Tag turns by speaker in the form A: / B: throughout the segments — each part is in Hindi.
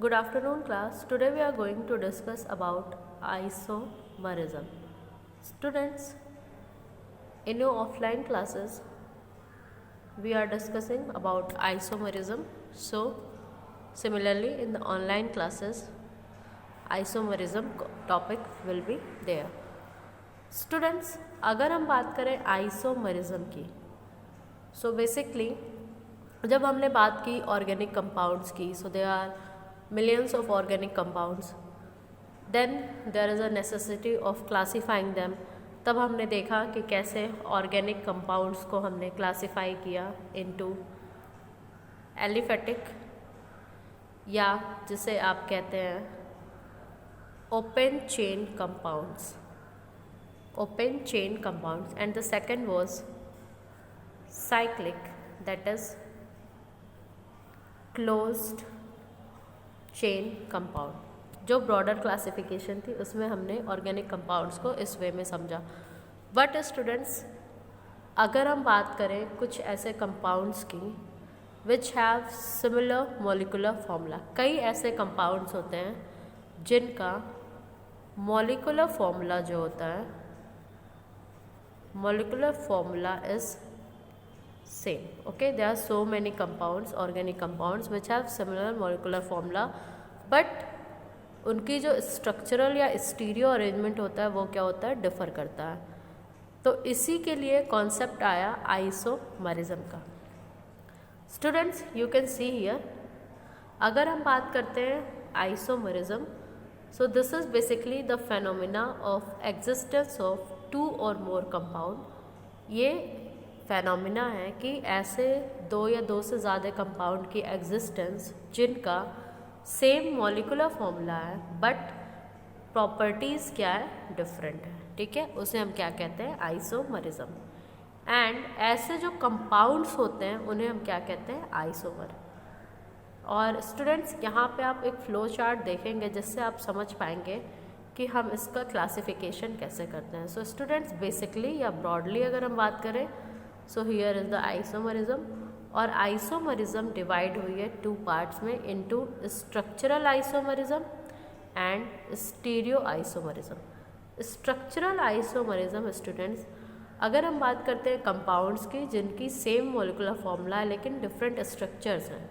A: Good afternoon class. Today we are going to discuss about isomerism. Students, in your offline classes we are discussing about isomerism. So similarly in the online classes isomerism topic will be there. Students, अगर हम बात करें आइसोमरिज्म की, सो बेसिकली जब हमने बात की ऑर्गेनिक कंपाउंड्स की, so they are millions of organic compounds, then there is a necessity of classifying them. तब हमने देखा कि कैसे ऑर्गेनिक कंपाउंड्स को हमने क्लासीफाई किया इनटू एलिफेटिक, या जिसे आप कहते हैं open chain compounds, open chain compounds, and the second was cyclic, that is closed chain compound. जो ब्रॉडर क्लासिफिकेशन थी उसमें हमने ऑर्गेनिक कंपाउंड्स को इस वे में समझा. बट स्टूडेंट्स, अगर हम बात करें कुछ ऐसे कंपाउंड्स की which have similar molecular formula, कई ऐसे कंपाउंड्स होते हैं जिनका मॉलिक्यूलर फॉर्मूला जो होता है, molecular formula is same. Okay, there are so many compounds, organic compounds which have similar molecular formula, but उनकी जो स्ट्रक्चरल या स्टीरियो अरेंजमेंट होता है वो क्या होता है, डिफर करता है. तो इसी के लिए कॉन्सेप्ट आया आइसोमरिज्म का. Students, you can see here, अगर हम बात करते हैं isomerism, so this is basically the phenomena of existence of two or more compound. ये फेनोमिना है कि ऐसे दो या दो से ज़्यादा कंपाउंड की एग्जिस्टेंस जिनका सेम मॉलिक्यूलर फॉर्मूला है बट प्रॉपर्टीज़ क्या है, डिफरेंट है. ठीक है, उसे हम क्या कहते हैं, आइसोमरिज्म. एंड ऐसे जो कंपाउंड्स होते हैं उन्हें हम क्या कहते हैं, आइसोमर. और स्टूडेंट्स, यहाँ पे आप एक फ्लो चार्ट देखेंगे जिससे आप समझ पाएंगे कि हम इसका क्लासिफिकेशन कैसे करते हैं. सो स्टूडेंट्स, बेसिकली या ब्रॉडली अगर हम बात करें, so here is the isomerism. और आइसोमरिज्म डिवाइड हुई है टू पार्ट्स में, into structural isomerism and stereo isomerism. Structural isomerism students, अगर हम बात करते हैं कंपाउंड्स की जिनकी सेम मॉलिक्यूलर फॉर्मूला है लेकिन डिफरेंट स्ट्रक्चर्स हैं,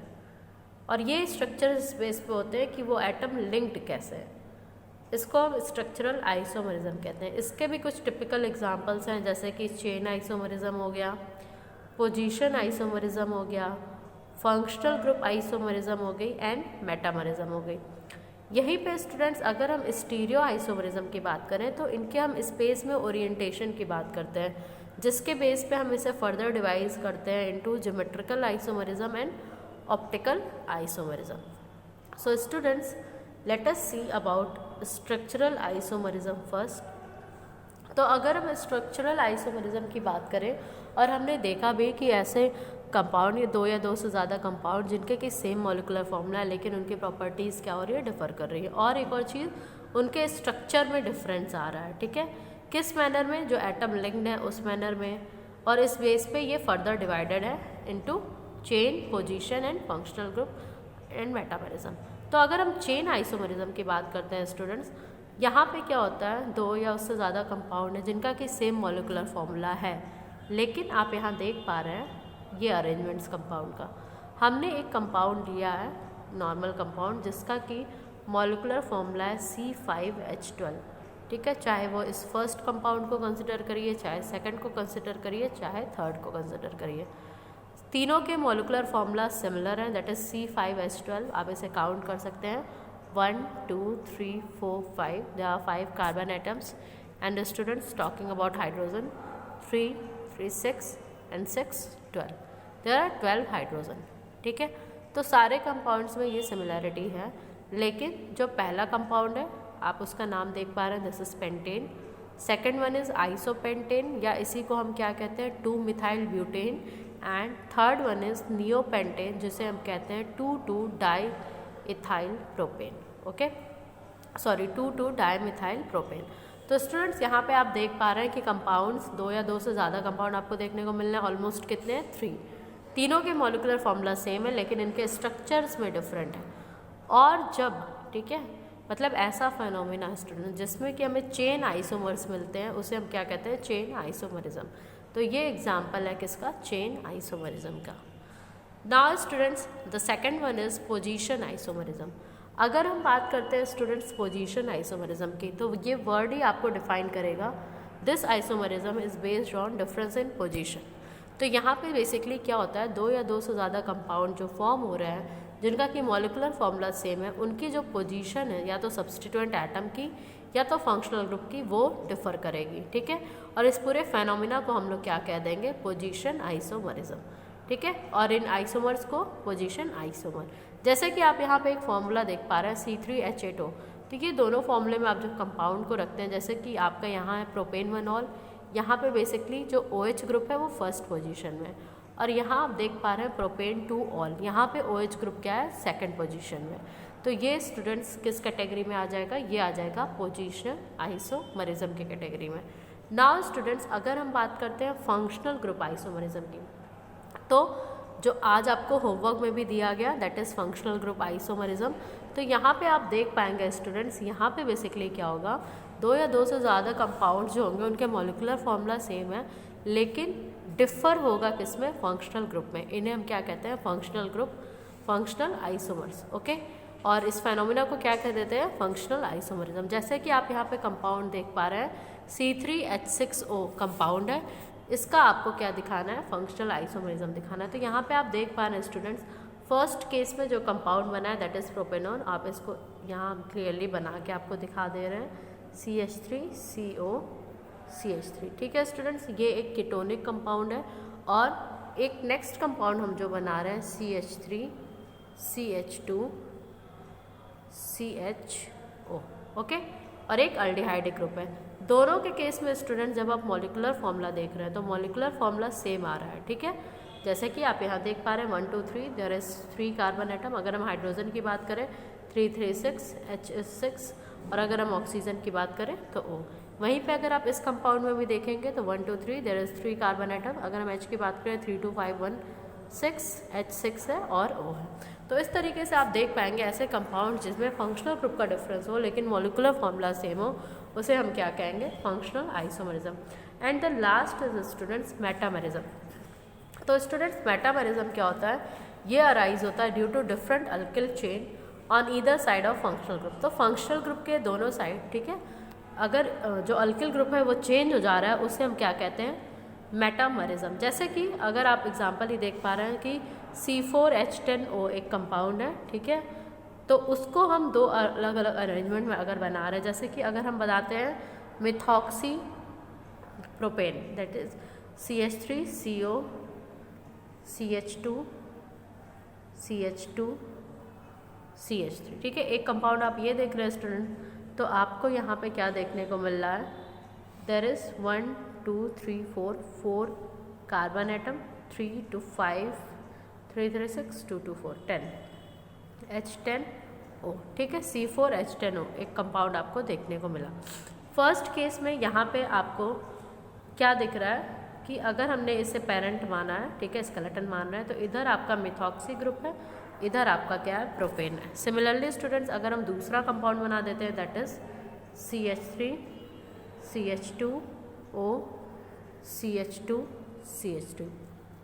A: और ये स्ट्रक्चर इस बेस पे होते हैं कि वो एटम लिंक्ड कैसे है, इसको हम स्ट्रक्चरल आइसोमरिज्म कहते हैं. इसके भी कुछ टिपिकल एग्जांपल्स हैं, जैसे कि चेन आइसोमरिज्म हो गया, पोजीशन आइसोमरिज्म हो गया, फंक्शनल ग्रुप आइसोमरिज्म हो गई, एंड मेटामरिज्म हो गई. यहीं पे स्टूडेंट्स, अगर हम स्टीरियो आइसोमरिज्म की बात करें तो इनके हम स्पेस में ओरिएंटेशन की बात करते हैं, जिसके बेस पे हम इसे फर्दर डिवाइड करते हैं into geometrical isomerism and optical isomerism. So students, let us see about structural isomerism first. तो अगर हम स्ट्रक्चरल आइसोमरिज्म की बात करें, और हमने देखा भी कि ऐसे कंपाउंड, ये दो या दो से ज़्यादा कंपाउंड जिनके कि सेम मॉलिक्यूलर फॉर्मूला है लेकिन उनकी प्रॉपर्टीज़ क्या हो रही है, डिफर कर रही है. और एक और चीज़, उनके स्ट्रक्चर में डिफरेंस आ रहा है. ठीक है, किस मैनर में, जो एटम लिंक्ड है उस मैनर में, और इस बेस पे ये फर्दर डिवाइडेड है into chain, position and functional group and metamerism. तो अगर हम चेन आइसोमरिज्म की बात करते हैं स्टूडेंट्स, यहाँ पे क्या होता है, दो या उससे ज़्यादा कंपाउंड है जिनका कि सेम मॉलिक्यूलर फॉर्मूला है, लेकिन आप यहाँ देख पा रहे हैं ये अरेंजमेंट्स कंपाउंड का. हमने एक कंपाउंड लिया है, नॉर्मल कंपाउंड, जिसका कि मॉलिक्यूलर फॉर्मूला है C5H12. ठीक है, चाहे वो इस फर्स्ट कंपाउंड को कंसिडर करिए, चाहे सेकेंड को कंसिडर करिए, चाहे थर्ड को कंसिडर करिए, तीनों के मॉलिक्यूलर फॉर्मूला सिमिलर है, दैट इज C5H12. आप इसे काउंट कर सकते हैं, 1 2 3 4 5. There are 5 carbon atoms. And students, talking about hydrogen, 3 3 6 and 6 12. There are 12 hydrogen. ठीक है, तो सारे कंपाउंड्स में ये सिमिलैरिटी है, लेकिन जो पहला कंपाउंड है आप उसका नाम देख पा रहे हैं, this is pentane. Second one is isopentane, या इसी को हम क्या कहते हैं, two methyl butane. And third one is neopentane, जिसे हम कहते हैं two two diethyl propane. Okay, sorry, two two dimethyl propane. तो स्टूडेंट्स, यहाँ पे आप देख पा रहे हैं कि कंपाउंड्स, दो या दो से ज़्यादा कंपाउंड आपको देखने को मिलने हैं. ऑलमोस्ट कितने, 3. तीनों के मॉलिक्यूलर फॉर्मूला सेम है लेकिन इनके स्ट्रक्चर्स में डिफरेंट है. और जब, ठीक है, मतलब ऐसा फेनोमेना स्टूडेंट जिसमें कि हमें चेन आइसोमर्स मिलते हैं उसे हम क्या कहते हैं, चेन आइसोमरिज्म। तो ये एग्जाम्पल है किसका, चेन आइसोमरिज्म का। Now students the second one is position isomerism. अगर हम बात करते हैं स्टूडेंट्स पोजीशन आइसोमरिज्म की, तो ये वर्ड ही आपको डिफाइन करेगा, this isomerism is based on difference in position. तो यहाँ पे बेसिकली क्या होता है, दो या दो से ज़्यादा कंपाउंड जो फॉर्म हो रहे हैं जिनका कि मॉलिकुलर फॉर्मूला सेम है, उनकी जो पोजीशन है या तो सब्सटीट्यूएंट एटम की या तो फंक्शनल ग्रुप की वो डिफर करेगी, ठीक है। और इस पूरे फेनोमिना को हम लोग क्या कह देंगे, पोजीशन आइसोमरिज्म, ठीक है। और इन आइसोमर्स को पोजीशन आइसोमर, जैसे कि आप यहाँ पे एक फॉर्मूला देख पा रहे हैं C3H8O। तो ये दोनों फॉर्मूले में आप जब कंपाउंड को रखते हैं, जैसे कि आपका यहाँ है प्रोपेनवनॉल, यहाँ पे बेसिकली जो OH ग्रुप है वो फर्स्ट पोजीशन में, और यहाँ आप देख पा रहे हैं प्रोपेन 2 ऑल, यहाँ पे OH ग्रुप क्या है, सेकंड पोजीशन में। तो ये स्टूडेंट्स किस कैटेगरी में आ जाएगा, ये आ जाएगा पोजीशन आइसोमरिज्म के कैटेगरी में। नाउ स्टूडेंट्स अगर हम बात करते हैं फंक्शनल ग्रुप आइसोमरिज्म की, तो जो आज आपको होमवर्क में भी दिया गया that is functional group isomerism. तो यहाँ पे आप देख पाएंगे स्टूडेंट्स, यहाँ पे बेसिकली क्या होगा, दो या दो से ज़्यादा कंपाउंड जो होंगे उनके मॉलिकुलर फॉर्मूला सेम है, लेकिन डिफ़र होगा किसमें, फंक्शनल ग्रुप में। इन्हें हम क्या कहते हैं, functional group, functional isomers, okay. और इस फेनोमेना को क्या कह देते हैं, फंक्शनल आइसोमरिज्म। जैसे कि आप यहाँ पे कंपाउंड देख पा रहे हैं C3H6O कंपाउंड है, इसका आपको क्या दिखाना है, फंक्शनल आइसोमरिज्म दिखाना है। तो यहाँ पे आप देख पा रहे हैं स्टूडेंट्स, फर्स्ट केस में जो कंपाउंड बना है दैट इज़ प्रोपेनॉन, आप इसको यहाँ क्लियरली बना के आपको दिखा दे रहे हैं, CH3COCH3, ठीक है स्टूडेंट्स। ये एक कीटोनिक कंपाउंड है। और एक नेक्स्ट कंपाउंड हम जो बना रहे हैं CH3CH2CHO, ओके। और एक अल्डिहाइड ग्रुप है। दोनों के केस में स्टूडेंट जब आप मॉलिकुलर फॉर्मूला देख रहे हैं तो मॉलिकुलर फॉर्मूला सेम आ रहा है, ठीक है। जैसे कि आप यहाँ देख पा रहे हैं 1 2 3 देयर इज 3 कार्बन एटम। अगर हम हाइड्रोजन की बात करें 3 3 6 H is 6, और अगर हम ऑक्सीजन की बात करें तो O। वहीं पे अगर आप इस कंपाउंड में भी देखेंगे तो 1 2 3 देयर इज 3 कार्बन एटम। अगर हम H की बात करें 3 2 5 1 6 H6 है और O है। तो इस तरीके से आप देख पाएंगे ऐसे कंपाउंड जिसमें फंक्शनल ग्रुप का डिफरेंस हो लेकिन मॉलिकुलर फॉर्मूला सेम हो, उसे हम क्या कहेंगे, functional isomerism. And the last is students metamerism. तो स्टूडेंट्स मेटामरिज्म क्या होता है, ये अराइज होता है due to different alkyl chain on either side of functional group. तो फंक्शनल ग्रुप के दोनों साइड, ठीक है, अगर जो अल्किल ग्रुप है वो चेंज हो जा रहा है उसे हम क्या कहते हैं, मेटामरिज्म। जैसे कि अगर आप एग्जांपल ही देख पा रहे हैं कि C4H10O एक कंपाउंड है, ठीक है। तो उसको हम दो अलग अलग अरेंजमेंट में अगर बना रहे हैं, जैसे कि अगर हम बताते हैं methoxy propane that is CH3CO CH2CH3, ठीक है। एक कंपाउंड आप ये देख रहे हैं स्टूडेंट, तो आपको यहाँ पे क्या देखने को मिल रहा है, there is 1 2 3 4 carbon atom, 3 2 5 3 3 6 2 2 4 10 H10O, ठीक है। C4H10O एक कंपाउंड आपको देखने को मिला। फर्स्ट केस में यहाँ पे आपको क्या दिख रहा है कि अगर हमने इसे पेरेंट माना है, ठीक है, स्केलेटन मान रहे हैं, तो इधर आपका मिथॉक्सी ग्रुप है, इधर आपका क्या है, प्रोपेन है। सिमिलरली स्टूडेंट्स अगर हम दूसरा कंपाउंड बना देते हैं दैट इज CH3CH2O CH2CH2,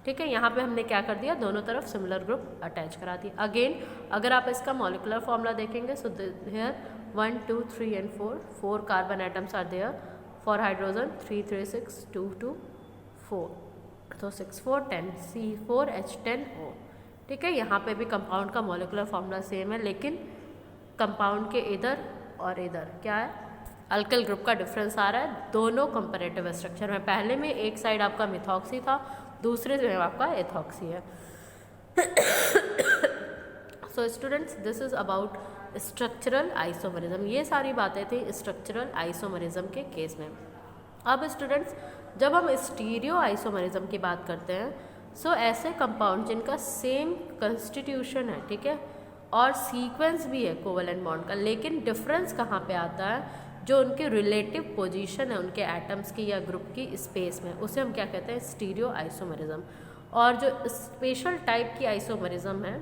A: ठीक है। यहाँ पे हमने क्या कर दिया, दोनों तरफ सिमिलर ग्रुप अटैच करा दिया। अगेन अगर आप इसका मॉलिकुलर फॉर्मूला देखेंगे so here 1 2 3 and 4 carbon atoms are there for hydrogen, 3 3 6 2 2 4, तो 6 4 10 C4H10O, ठीक है। यहाँ पे भी कंपाउंड का मॉलिकुलर फॉर्मूला सेम है, लेकिन कंपाउंड के इधर और इधर क्या है, अल्किल ग्रुप का डिफरेंस आ रहा है दोनों कंपैरेटिव स्ट्रक्चर में। पहले में एक साइड आपका मिथॉक्सी था, दूसरे में आपका एथॉक्सी है। So students this is about structural isomerism. ये सारी बातें थी स्ट्रक्चरल आइसोमरिज्म के केस में। अब स्टूडेंट्स जब हम स्टीरियो आइसोमरिज्म की बात करते हैं, सो ऐसे कंपाउंड जिनका सेम कंस्टिट्यूशन है, ठीक है, और सीक्वेंस भी है कोवेलेंट बॉन्ड का, लेकिन डिफरेंस कहाँ पे आता है, जो उनकी रिलेटिव पोजीशन है उनके एटम्स की या ग्रुप की स्पेस में, उसे हम क्या कहते हैं, स्टीरियो आइसोमरिज्म। और जो स्पेशल टाइप की आइसोमरिज्म है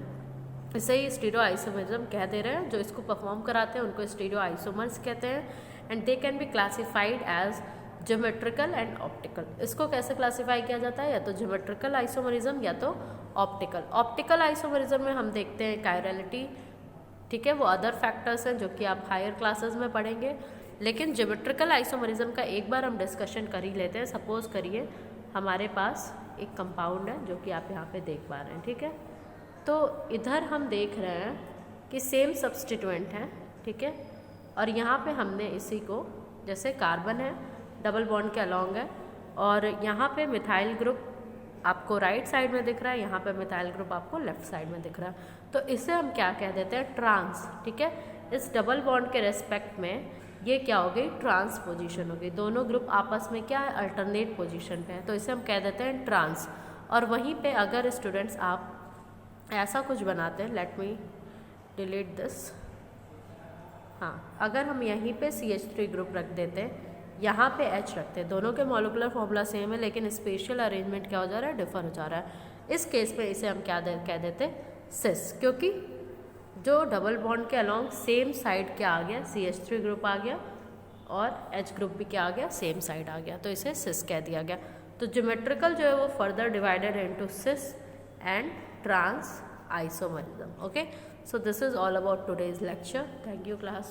A: इसे ही स्टीरियो आइसोमरिज्म कह दे रहे हैं। जो इसको परफॉर्म कराते हैं उनको स्टीरियो आइसोमर्स कहते हैं and they can be classified as geometrical and optical. इसको कैसे क्लासिफाई किया जाता है, या तो ज्योमेट्रिकल आइसोमरिज्म या तो ऑप्टिकल। ऑप्टिकल आइसोमरिज्म में हम देखते हैं कायरलिटी, ठीक है, वो अदर फैक्टर्स हैं जो कि आप हायर क्लासेस में पढ़ेंगे। लेकिन ज्योमेट्रिकल आइसोमरिज्म का एक बार हम डिस्कशन कर ही लेते हैं। सपोज करिए हमारे पास एक कंपाउंड है जो कि आप यहाँ पे देख पा रहे हैं, ठीक है। तो इधर हम देख रहे हैं कि सेम सब्स्टिट्यूएंट है, ठीक है, और यहाँ पे हमने इसी को, जैसे कार्बन है डबल बॉन्ड के अलॉन्ग है, और यहाँ पे मिथाइल ग्रुप आपको राइट साइड में दिख रहा है, यहाँ पे मिथाइल ग्रुप आपको लेफ्ट साइड में दिख रहा है। तो इसे हम क्या कह देते हैं, ट्रांस, ठीक है। इस डबल बॉन्ड के रेस्पेक्ट में ये क्या हो गई, ट्रांस पोजीशन हो गई। दोनों ग्रुप आपस में क्या है, अल्टरनेट पोजीशन पे है, तो इसे हम कह देते हैं ट्रांस। और वहीं पे अगर स्टूडेंट्स आप ऐसा कुछ बनाते हैं, लेट मी डिलीट दिस, हाँ, अगर हम यहीं पे CH3 ग्रुप रख देते हैं, यहाँ पे H रखते हैं, दोनों के मॉलिक्यूलर फॉर्मूला सेम है लेकिन स्पेशल अरेंजमेंट क्या हो जा रहा है, डिफर हो जा रहा है। इस केस में इसे हम क्या कह देते हैं, सिस, क्योंकि जो डबल बॉन्ड के अलॉन्ग सेम साइड क्या आ गया, CH3 ग्रुप आ गया, और H ग्रुप भी क्या आ गया, सेम साइड आ गया, तो इसे सिस कह दिया गया। तो ज्योमेट्रिकल जो है वो further divided into cis and trans isomerism. Okay, so this is all about today's lecture. Thank you class.